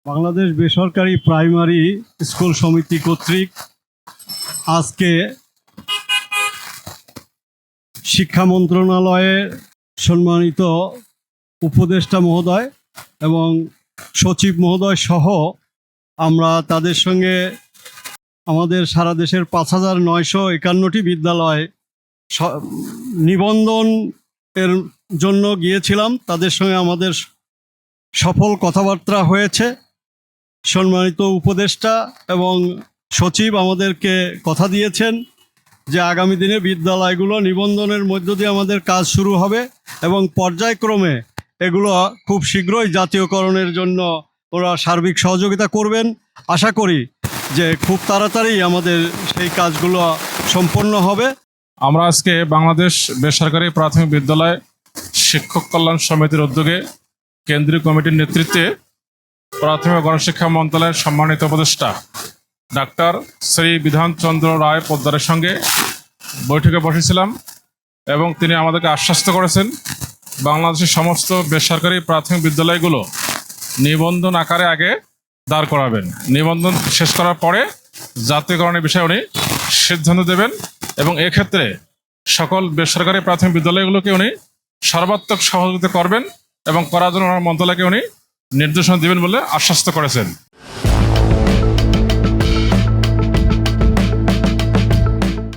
বাংলাদেশ বেসরকারি primary school সমিতি কর্তৃক আজকে শিক্ষা মন্ত্রণালয়ের সম্মানিত উপদেষ্টা মহোদয় এবং সচিব মহোদয় সহ আমরা তাদের সঙ্গে আমাদের সারা দেশের ৫,৯৫১টি বিদ্যালয় নিবন্ধন এর জন্য গিয়েছিলাম। তাদের সঙ্গে আমাদের সফল কথাবার্তা হয়েছে। সম্মানিত উপদেষ্টা এবং সচিব আমাদেরকে কথা দিয়েছেন যে আগামী দিনে বিদ্যালয়গুলো নিবন্ধনের মধ্য দিয়ে আমাদের কাজ শুরু হবে এবং পর্যায়ক্রমে এগুলো খুব শীঘ্রই জাতীয়করণের জন্য ওরা সার্বিক সহযোগিতা করবেন। আশা করি যে খুব তাড়াতাড়ি আমাদের সেই কাজগুলো সম্পন্ন হবে। আমরা আজকে বাংলাদেশ বেসরকারি প্রাথমিক বিদ্যালয় শিক্ষক কল্যাণ সমিতির উদ্যোগে কেন্দ্রীয় কমিটির নেতৃত্বে প্রাথমিক গণশিক্ষা মন্ত্রণালয়ের সম্মানিত উপদেষ্টা ডাক্তার শ্রী বিধানচন্দ্র রায় পোদ্দারের সঙ্গে বৈঠকে বসেছিলাম এবং তিনি আমাদেরকে আশ্বস্ত করেছেন বাংলাদেশের সমস্ত বেসরকারি প্রাথমিক বিদ্যালয়গুলো নিবন্ধন আকারে আগে দাঁড় করাবেন। নিবন্ধন শেষ করার পরে জাতীয়করণের বিষয়ে উনি সিদ্ধান্ত দেবেন এবং এক্ষেত্রে সকল বেসরকারি প্রাথমিক বিদ্যালয়গুলোকে উনি সর্বাত্মক সহযোগিতা করবেন এবং করার জন্য ওনার মন্ত্রণালয়কে উনি নির্দেশনা দেবেন বলে আশ্বস্ত করেছেন।